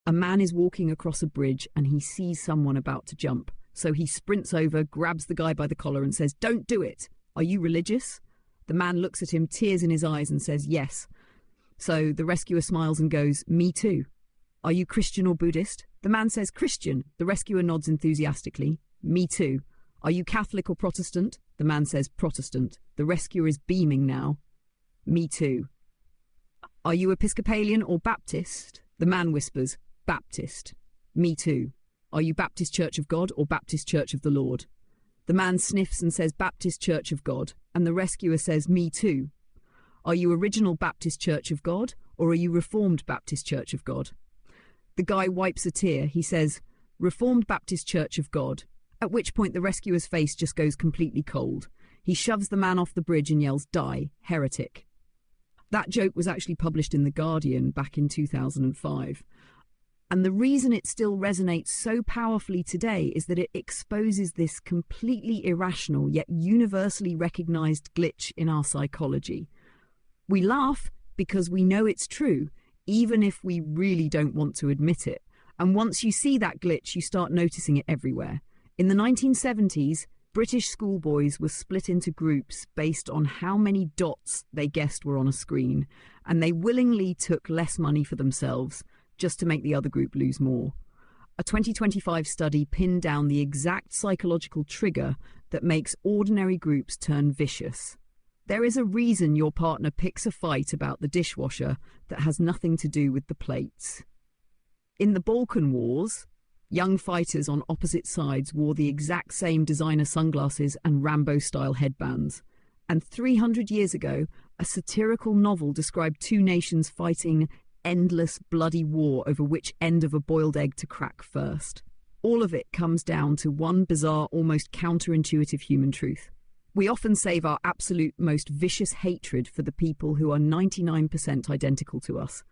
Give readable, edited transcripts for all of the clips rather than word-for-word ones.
A man is walking across a bridge and he sees someone about to jump. So he sprints over, grabs the guy by the collar and says, "Don't do it. Are you religious?" The man looks at him, tears in his eyes, and says, "Yes." So the rescuer smiles and goes, "Me too." "Are you Christian or Buddhist?" The man says, "Christian." The rescuer nods enthusiastically. "Me too." "Are you Catholic or Protestant?" The man says, "Protestant." The rescuer is beaming now. "Me too." "Are you Episcopalian or Baptist?" The man whispers, "Baptist." "Me too." "Are you Baptist Church of God or Baptist Church of the Lord?" The man sniffs and says, "Baptist Church of God." And the rescuer says, "Me too." "Are you Original Baptist Church of God or are you Reformed Baptist Church of God?" The guy wipes a tear. He says, "Reformed Baptist Church of God." At which point the rescuer's face just goes completely cold. He shoves the man off the bridge and yells, "Die, heretic." That joke was actually published in The Guardian back in 2005. And the reason it still resonates so powerfully today is that it exposes this completely irrational yet universally recognized glitch in our psychology. We laugh because we know it's true, even if we really don't want to admit it. And once you see that glitch, you start noticing it everywhere. In the 1970s, British schoolboys were split into groups based on how many dots they guessed were on a screen, and they willingly took less money for themselves just to make the other group lose more. A 2025 study pinned down the exact psychological trigger that makes ordinary groups turn vicious. There is a reason your partner picks a fight about the dishwasher that has nothing to do with the plates. In the Balkan Wars, young fighters on opposite sides wore the exact same designer sunglasses and Rambo-style headbands. And 300 years ago, a satirical novel described two nations fighting endless bloody war over which end of a boiled egg to crack first. All of it comes down to one bizarre, almost counterintuitive human truth. We often save our absolute most vicious hatred for the people who are 99% identical to us,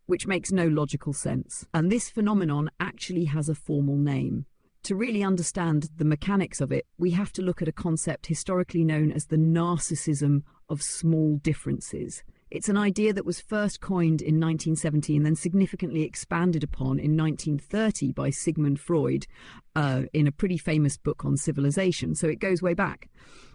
which makes no logical sense. And this phenomenon actually has a formal name. To really understand the mechanics of it, we have to look at a concept historically known as the narcissism of small differences. It's an idea that was first coined in 1970 and then significantly expanded upon in 1930 by Sigmund Freud in a pretty famous book on civilization, so it goes way back.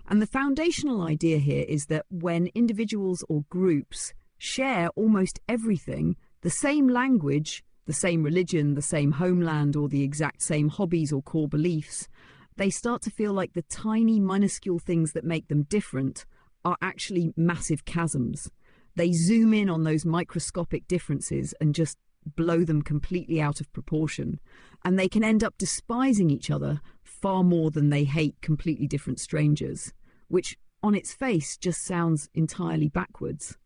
And the foundational idea here is that when individuals or groups share almost everything, the same language, the same religion, the same homeland, or the exact same hobbies or core beliefs, they start to feel like the tiny, minuscule things that make them different are actually massive chasms. They zoom in on those microscopic differences and just blow them completely out of proportion. And they can end up despising each other far more than they hate completely different strangers, which on its face just sounds entirely backwards.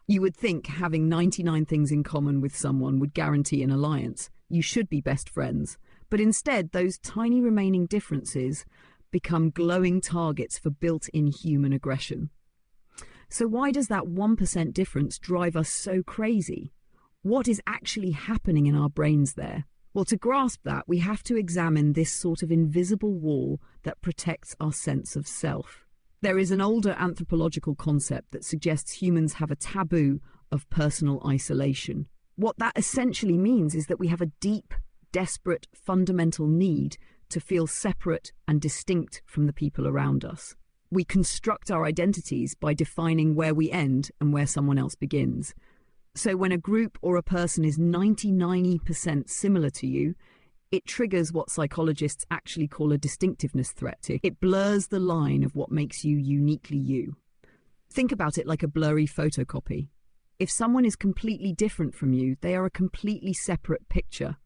You would think having 99 things in common with someone would guarantee an alliance. You should be best friends. But instead, those tiny remaining differences become glowing targets for built-in human aggression. So why does that 1% difference drive us so crazy? What is actually happening in our brains there? Well, to grasp that, we have to examine this sort of invisible wall that protects our sense of self. There is an older anthropological concept that suggests humans have a taboo of personal isolation. What that essentially means is that we have a deep, desperate, fundamental need to feel separate and distinct from the people around us. We construct our identities by defining where we end and where someone else begins. So when a group or a person is 99% similar to you, it triggers what psychologists actually call a distinctiveness threat. It blurs the line of what makes you uniquely you. Think about it like a blurry photocopy. If someone is completely different from you, they are a completely separate picture.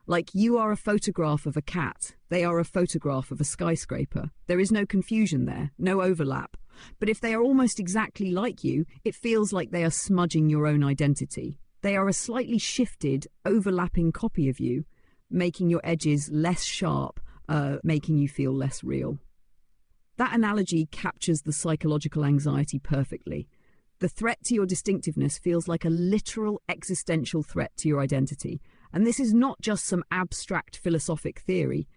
Like you are a photograph of a cat, they are a photograph of a skyscraper. There is no confusion there, no overlap. But if they are almost exactly like you, it feels like they are smudging your own identity. They are a slightly shifted, overlapping copy of you, making your edges less sharp, making you feel less real. That analogy captures the psychological anxiety perfectly. The threat to your distinctiveness feels like a literal existential threat to your identity. And this is not just some abstract philosophic theory.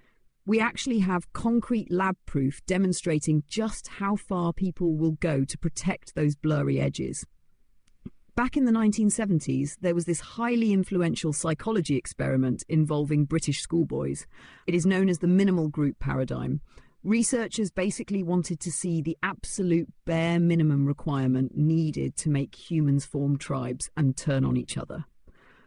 We actually have concrete lab proof demonstrating just how far people will go to protect those blurry edges. Back in the 1970s, there was this highly influential psychology experiment involving British schoolboys. It is known as the minimal group paradigm. Researchers basically wanted to see the absolute bare minimum requirement needed to make humans form tribes and turn on each other.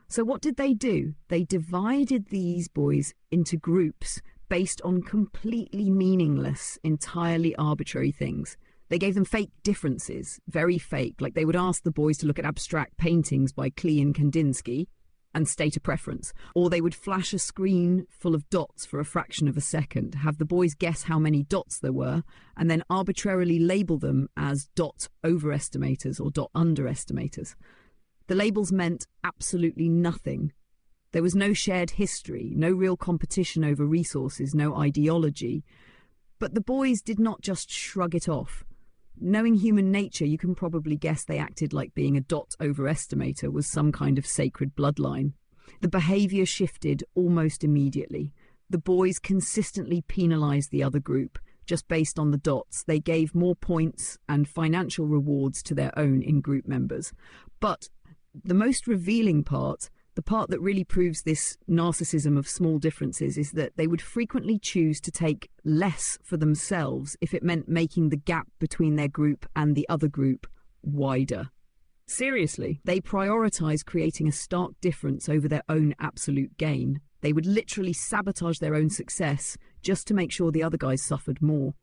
So what did they do? They divided these boys into groups based on completely meaningless, entirely arbitrary things. They gave them fake differences, very fake, like they would ask the boys to look at abstract paintings by Klee and Kandinsky and state a preference, or they would flash a screen full of dots for a fraction of a second, have the boys guess how many dots there were, and then arbitrarily label them as dot overestimators or dot underestimators. The labels meant absolutely nothing. There was no shared history, no real competition over resources, no ideology. But the boys did not just shrug it off. Knowing human nature, you can probably guess they acted like being a dot overestimator was some kind of sacred bloodline. The behaviour shifted almost immediately. The boys consistently penalised the other group, just based on the dots. They gave more points and financial rewards to their own in-group members. But the most revealing part, the part that really proves this narcissism of small differences, is that they would frequently choose to take less for themselves if it meant making the gap between their group and the other group wider. Seriously, they prioritise creating a stark difference over their own absolute gain. They would literally sabotage their own success just to make sure the other guys suffered more,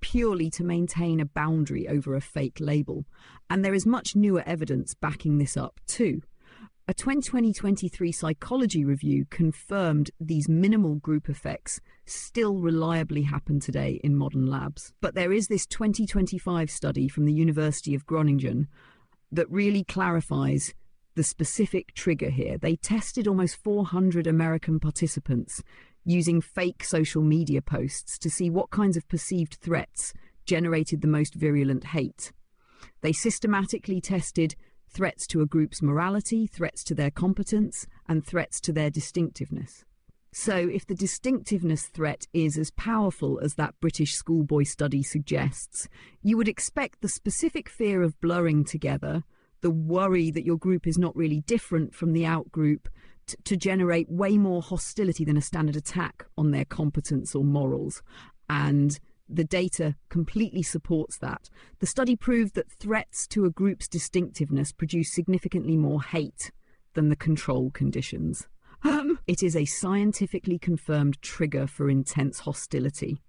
purely to maintain a boundary over a fake label. And there is much newer evidence backing this up too. A 2023 psychology review confirmed these minimal group effects still reliably happen today in modern labs. But there is this 2025 study from the University of Groningen that really clarifies the specific trigger here. They tested almost 400 American participants using fake social media posts to see what kinds of perceived threats generated the most virulent hate. They systematically tested threats to a group's morality, threats to their competence, and threats to their distinctiveness. So if the distinctiveness threat is as powerful as that British schoolboy study suggests, you would expect the specific fear of blurring together, the worry that your group is not really different from the outgroup, to generate way more hostility than a standard attack on their competence or morals. And the data completely supports that. The study proved that threats to a group's distinctiveness produce significantly more hate than the control conditions. It is a scientifically confirmed trigger for intense hostility.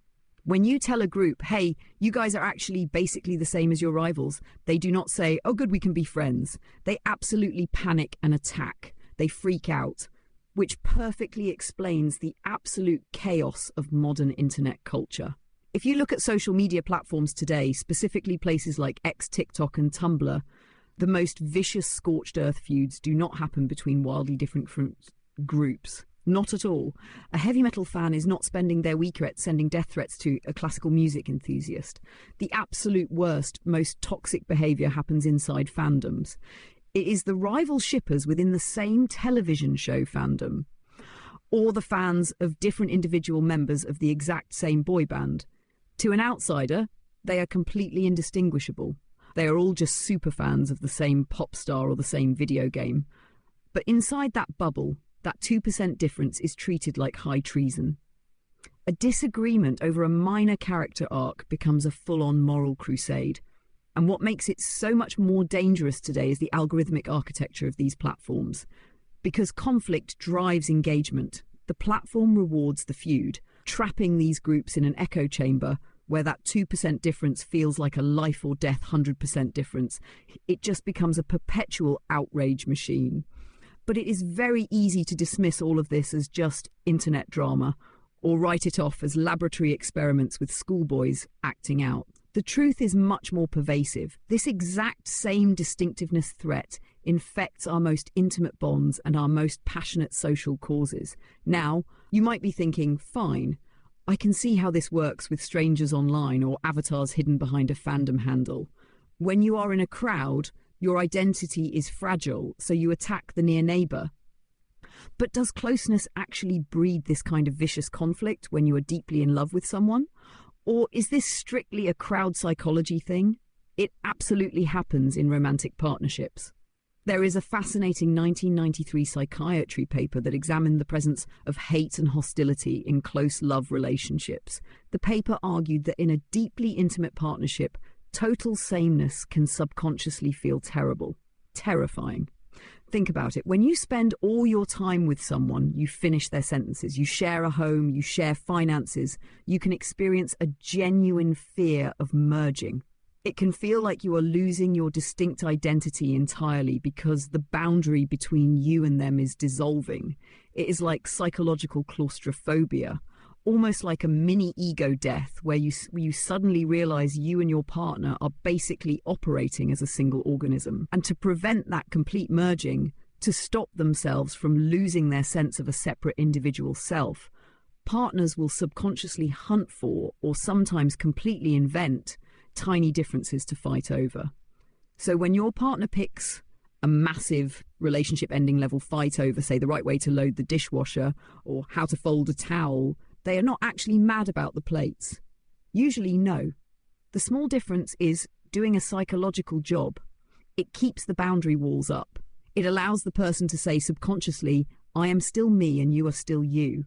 When you tell a group, hey, you guys are actually basically the same as your rivals, they do not say, oh good, we can be friends. They absolutely panic and attack. They freak out, which perfectly explains the absolute chaos of modern internet culture. If you look at social media platforms today, specifically places like X, TikTok and Tumblr, the most vicious scorched earth feuds do not happen between wildly different groups. Not at all. A heavy metal fan is not spending their weekend sending death threats to a classical music enthusiast. The absolute worst, most toxic behaviour happens inside fandoms. It is the rival shippers within the same television show fandom, or the fans of different individual members of the exact same boy band. To an outsider, they are completely indistinguishable. They are all just super fans of the same pop star or the same video game. But inside that bubble, that 2% difference is treated like high treason. A disagreement over a minor character arc becomes a full-on moral crusade. And what makes it so much more dangerous today is the algorithmic architecture of these platforms. Because conflict drives engagement, the platform rewards the feud, trapping these groups in an echo chamber where that 2% difference feels like a life or death 100% difference. It just becomes a perpetual outrage machine. But it is very easy to dismiss all of this as just internet drama, or write it off as laboratory experiments with schoolboys acting out. The truth is much more pervasive. This exact same distinctiveness threat infects our most intimate bonds and our most passionate social causes. Now, you might be thinking, fine, I can see how this works with strangers online or avatars hidden behind a fandom handle. When you are in a crowd, your identity is fragile, so you attack the near neighbour. But does closeness actually breed this kind of vicious conflict when you are deeply in love with someone? Or is this strictly a crowd psychology thing? It absolutely happens in romantic partnerships. There is a fascinating 1993 psychiatry paper that examined the presence of hate and hostility in close love relationships. The paper argued that in a deeply intimate partnership, total sameness can subconsciously feel terrible, terrifying. Think about it. When you spend all your time with someone, you finish their sentences, you share a home, you share finances, you can experience a genuine fear of merging. It can feel like you are losing your distinct identity entirely because the boundary between you and them is dissolving. It is like psychological claustrophobia, almost like a mini ego death where you suddenly realize you and your partner are basically operating as a single organism. And to prevent that complete merging, to stop themselves from losing their sense of a separate individual self, partners will subconsciously hunt for, or sometimes completely invent, tiny differences to fight over. So when your partner picks a massive relationship ending level fight over, say, the right way to load the dishwasher or how to fold a towel, they are not actually mad about the plates. Usually, no. The small difference is doing a psychological job. It keeps the boundary walls up. It allows the person to say subconsciously, I am still me and you are still you.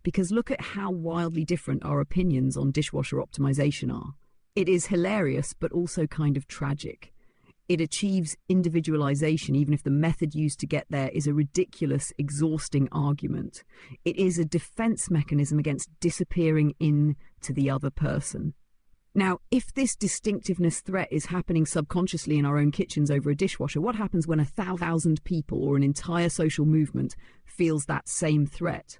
Because look at how wildly different our opinions on dishwasher optimization are. It is hilarious, but also kind of tragic. It achieves individualization, even if the method used to get there is a ridiculous, exhausting argument. It is a defense mechanism against disappearing into the other person. Now, if this distinctiveness threat is happening subconsciously in our own kitchens over a dishwasher, what happens when 1,000 people or an entire social movement feels that same threat?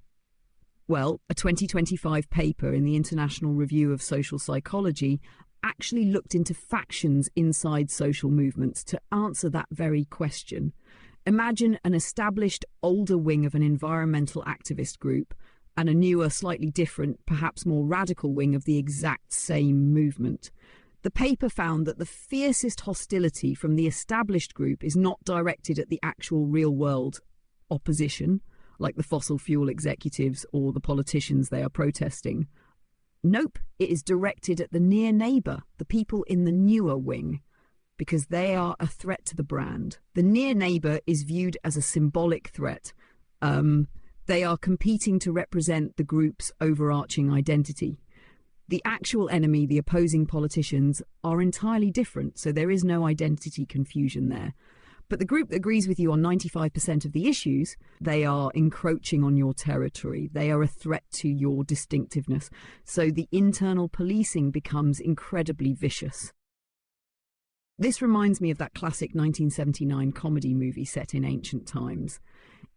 Well, a 2025 paper in the International Review of Social Psychology actually looked into factions inside social movements to answer that very question. Imagine an established older wing of an environmental activist group and a newer, slightly different, perhaps more radical wing of the exact same movement. The paper found that the fiercest hostility from the established group is not directed at the actual real-world opposition, like the fossil fuel executives or the politicians they are protesting. Nope, it is directed at the near neighbour, the people in the newer wing, because they are a threat to the brand. The near neighbour is viewed as a symbolic threat. They are competing to represent the group's overarching identity. The actual enemy, the opposing politicians, are entirely different, so there is no identity confusion there. But the group that agrees with you on 95% of the issues, they are encroaching on your territory. They are a threat to your distinctiveness. So the internal policing becomes incredibly vicious. This reminds me of that classic 1979 comedy movie set in ancient times.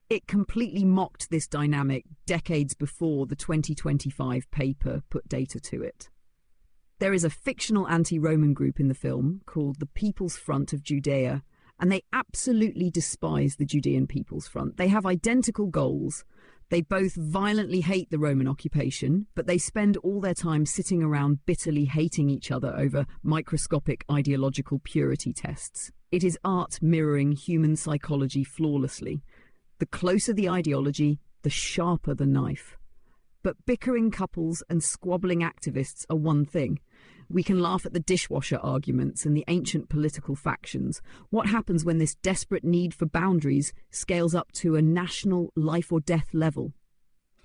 It completely mocked this dynamic decades before the 2025 paper put data to it. There is a fictional anti-Roman group in the film called the People's Front of Judea, and they absolutely despise the Judean People's Front. They have identical goals. They both violently hate the Roman occupation, but they spend all their time sitting around bitterly hating each other over microscopic ideological purity tests. It is art mirroring human psychology flawlessly. The closer the ideology, the sharper the knife. But bickering couples and squabbling activists are one thing. We can laugh at the dishwasher arguments and the ancient political factions. What happens when this desperate need for boundaries scales up to a national life or death level?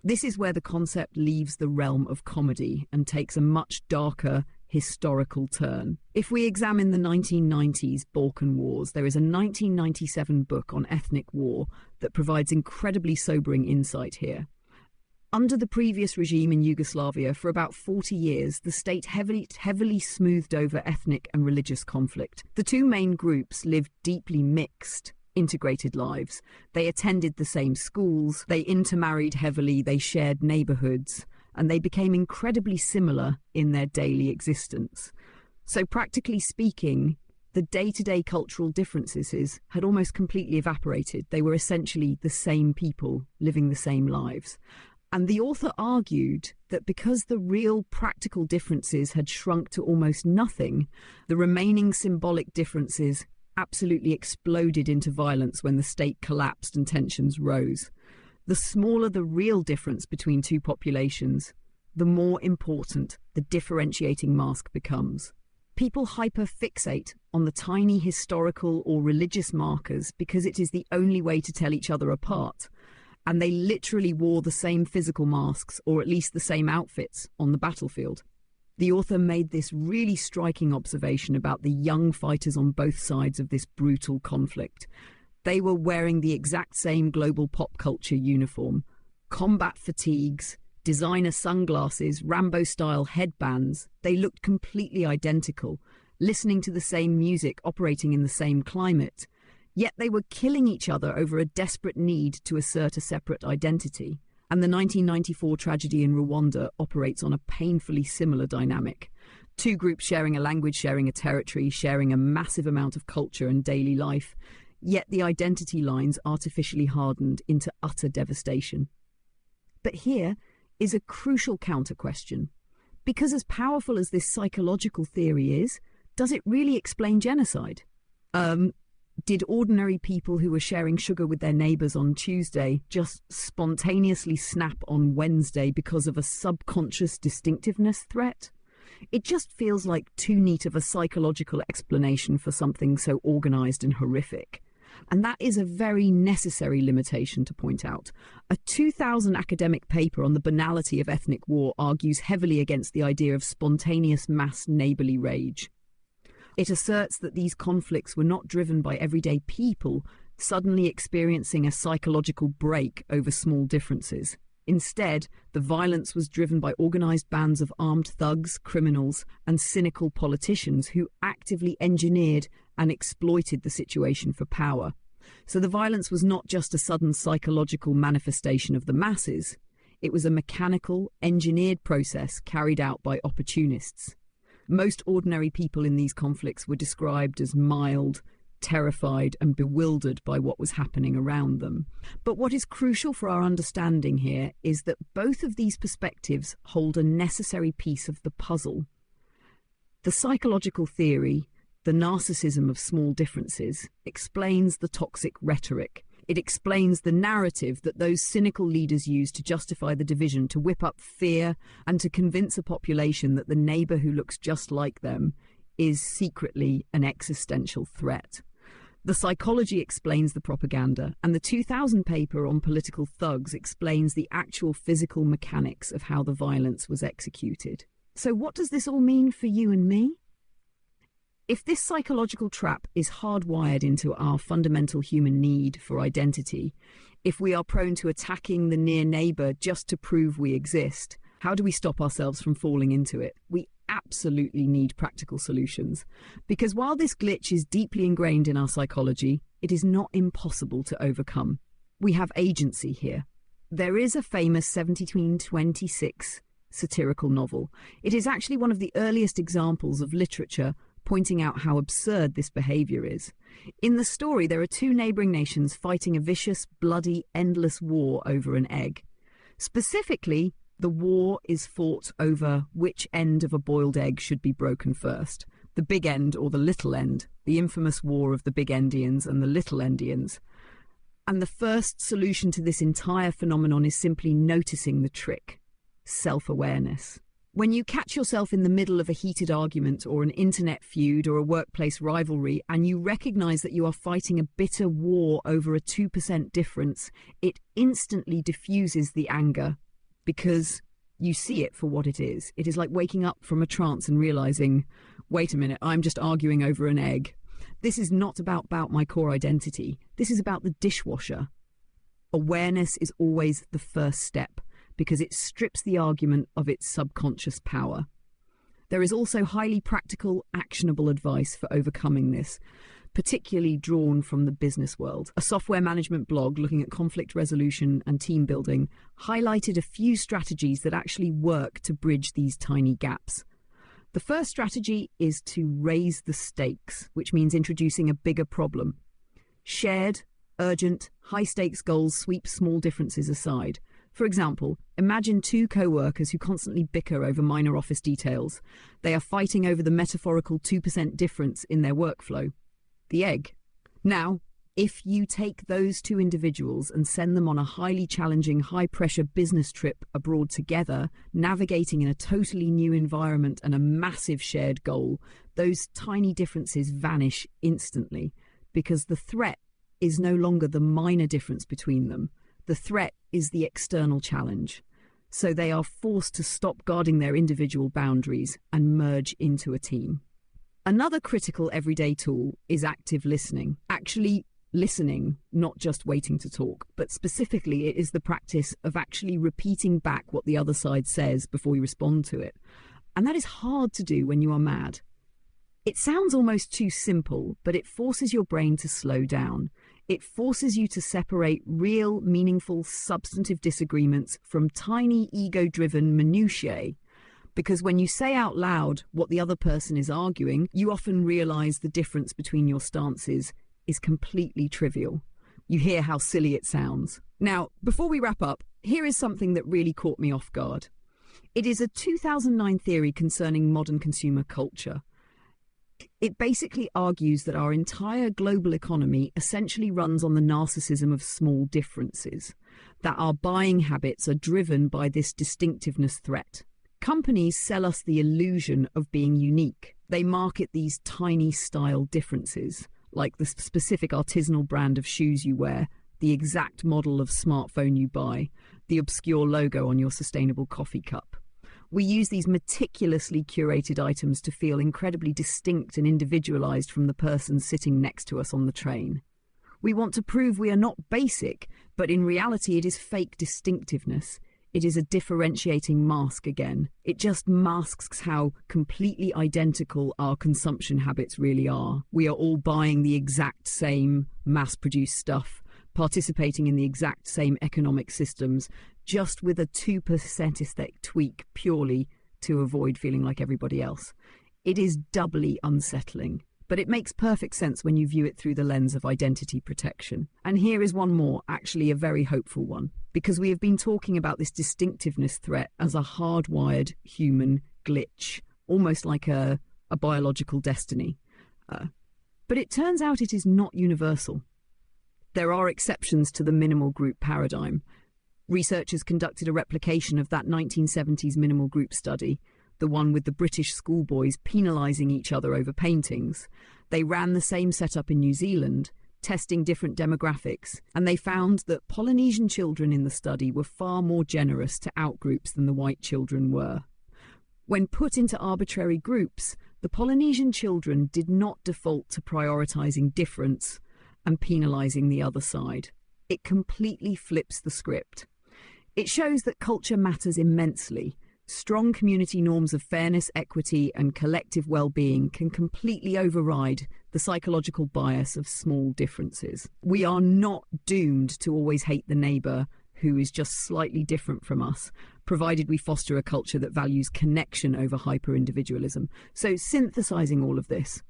This is where the concept leaves the realm of comedy and takes a much darker historical turn. If we examine the 1990s Balkan Wars, there is a 1997 book on ethnic war that provides incredibly sobering insight here. Under the previous regime in Yugoslavia, for about 40 years, the state heavily smoothed over ethnic and religious conflict. The two main groups lived deeply mixed, integrated lives. They attended the same schools, they intermarried heavily, they shared neighborhoods, and they became incredibly similar in their daily existence. So practically speaking, the day-to-day cultural differences had almost completely evaporated. They were essentially the same people living the same lives. And the author argued that because the real practical differences had shrunk to almost nothing, the remaining symbolic differences absolutely exploded into violence when the state collapsed and tensions rose. The smaller the real difference between two populations, the more important the differentiating mask becomes. People hyperfixate on the tiny historical or religious markers because it is the only way to tell each other apart, and they literally wore the same physical masks, or at least the same outfits, on the battlefield. The author made this really striking observation about the young fighters on both sides of this brutal conflict. They were wearing the exact same global pop culture uniform, combat fatigues, designer sunglasses, Rambo-style headbands. They looked completely identical, listening to the same music, operating in the same climate. Yet they were killing each other over a desperate need to assert a separate identity. And the 1994 tragedy in Rwanda operates on a painfully similar dynamic. Two groups sharing a language, sharing a territory, sharing a massive amount of culture and daily life, yet the identity lines artificially hardened into utter devastation. But here is a crucial counter-question. Because as powerful as this psychological theory is, does it really explain genocide? Did ordinary people who were sharing sugar with their neighbours on Tuesday just spontaneously snap on Wednesday because of a subconscious distinctiveness threat? It just feels like too neat of a psychological explanation for something so organised and horrific. And that is a very necessary limitation to point out. A 2000 academic paper on the banality of ethnic war argues heavily against the idea of spontaneous mass neighbourly rage. It asserts that these conflicts were not driven by everyday people suddenly experiencing a psychological break over small differences. Instead, the violence was driven by organised bands of armed thugs, criminals, and cynical politicians who actively engineered and exploited the situation for power. So the violence was not just a sudden psychological manifestation of the masses. It was a mechanical, engineered process carried out by opportunists. Most ordinary people in these conflicts were described as mild, terrified, and bewildered by what was happening around them. But what is crucial for our understanding here is that both of these perspectives hold a necessary piece of the puzzle. The psychological theory, the narcissism of small differences, explains the toxic rhetoric. It explains the narrative that those cynical leaders use to justify the division, to whip up fear, and to convince a population that the neighbour who looks just like them is secretly an existential threat. The psychology explains the propaganda, and the 2000 paper on political thugs explains the actual physical mechanics of how the violence was executed. So what does this all mean for you and me? If this psychological trap is hardwired into our fundamental human need for identity, if we are prone to attacking the near neighbour just to prove we exist, how do we stop ourselves from falling into it? We absolutely need practical solutions. Because while this glitch is deeply ingrained in our psychology, it is not impossible to overcome. We have agency here. There is a famous 1726 satirical novel. It is actually one of the earliest examples of literature pointing out how absurd this behaviour is. In the story, there are two neighbouring nations fighting a vicious, bloody, endless war over an egg. Specifically, the war is fought over which end of a boiled egg should be broken first, the big end or the little end, the infamous war of the big Endians and the little Endians. And the first solution to this entire phenomenon is simply noticing the trick: self-awareness. When you catch yourself in the middle of a heated argument or an internet feud or a workplace rivalry and you recognise that you are fighting a bitter war over a 2% difference, it instantly diffuses the anger because you see it for what it is. It is like waking up from a trance and realising, wait a minute, I'm just arguing over an egg. This is not about my core identity. This is about the dishwasher. Awareness is always the first step, because it strips the argument of its subconscious power. There is also highly practical, actionable advice for overcoming this, particularly drawn from the business world. A software management blog looking at conflict resolution and team building highlighted a few strategies that actually work to bridge these tiny gaps. The first strategy is to raise the stakes, which means introducing a bigger problem. Shared, urgent, high-stakes goals sweep small differences aside. For example, imagine two co-workers who constantly bicker over minor office details. They are fighting over the metaphorical 2% difference in their workflow: the egg. Now, If you take those two individuals and send them on a highly challenging, high-pressure business trip abroad together, navigating in a totally new environment and a massive shared goal, those tiny differences vanish instantly because the threat is no longer the minor difference between them. The threat is the external challenge. So they are forced to stop guarding their individual boundaries and merge into a team. Another critical everyday tool is active listening. Actually listening, not just waiting to talk, but specifically it is the practice of actually repeating back what the other side says before you respond to it. And that is hard to do when you are mad. It sounds almost too simple, but it forces your brain to slow down. It forces you to separate real, meaningful, substantive disagreements from tiny, ego-driven minutiae. Because when you say out loud what the other person is arguing, you often realize the difference between your stances is completely trivial. You hear how silly it sounds. Now, before we wrap up, here is something that really caught me off guard. It is a 2009 theory concerning modern consumer culture. It basically argues that our entire global economy essentially runs on the narcissism of small differences, that our buying habits are driven by this distinctiveness threat. Companies sell us the illusion of being unique. They market these tiny style differences, like the specific artisanal brand of shoes you wear, the exact model of smartphone you buy, the obscure logo on your sustainable coffee cup. We use these meticulously curated items to feel incredibly distinct and individualized from the person sitting next to us on the train. We want to prove we are not basic, but in reality it is fake distinctiveness. It is a differentiating mask again. It just masks how completely identical our consumption habits really are. We are all buying the exact same mass-produced stuff, participating in the exact same economic systems, just with a 2% aesthetic tweak purely to avoid feeling like everybody else. It is doubly unsettling, but it makes perfect sense when you view it through the lens of identity protection. And here is one more, actually a very hopeful one, because we have been talking about this distinctiveness threat as a hardwired human glitch, almost like a biological destiny. But it turns out it is not universal. There are exceptions to the minimal group paradigm. Researchers conducted a replication of that 1970s minimal group study, the one with the British schoolboys penalising each other over paintings. They ran the same setup in New Zealand, testing different demographics, and they found that Polynesian children in the study were far more generous to outgroups than the white children were. When put into arbitrary groups, the Polynesian children did not default to prioritising difference and penalising the other side. It completely flips the script. It shows that culture matters immensely. Strong community norms of fairness, equity, and collective well-being can completely override the psychological bias of small differences. We are not doomed to always hate the neighbour who is just slightly different from us, provided we foster a culture that values connection over hyper-individualism. So, synthesizing all of this,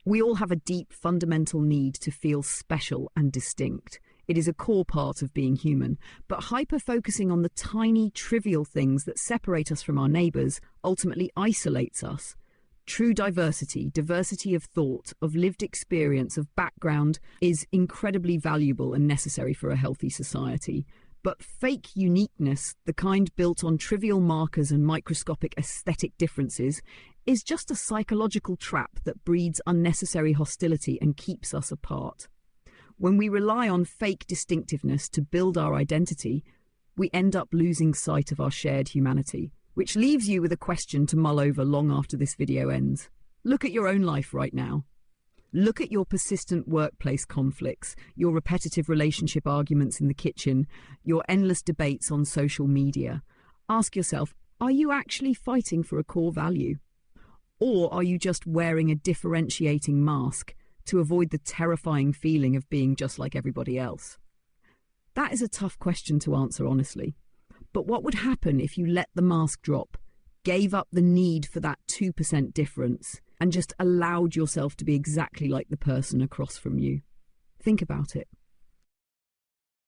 we all have a deep, fundamental need to feel special and distinct. It is a core part of being human, but hyper-focusing on the tiny, trivial things that separate us from our neighbours ultimately isolates us. True diversity, diversity of thought, of lived experience, of background is incredibly valuable and necessary for a healthy society. But fake uniqueness, the kind built on trivial markers and microscopic aesthetic differences, is just a psychological trap that breeds unnecessary hostility and keeps us apart. When we rely on fake distinctiveness to build our identity, we end up losing sight of our shared humanity, which leaves you with a question to mull over long after this video ends. Look at your own life right now. Look at your persistent workplace conflicts, your repetitive relationship arguments in the kitchen, your endless debates on social media. Ask yourself, are you actually fighting for a core value? Or are you just wearing a differentiating mask to avoid the terrifying feeling of being just like everybody else? That is a tough question to answer honestly. But what would happen if you let the mask drop, gave up the need for that 2% difference, and just allowed yourself to be exactly like the person across from you? Think about it.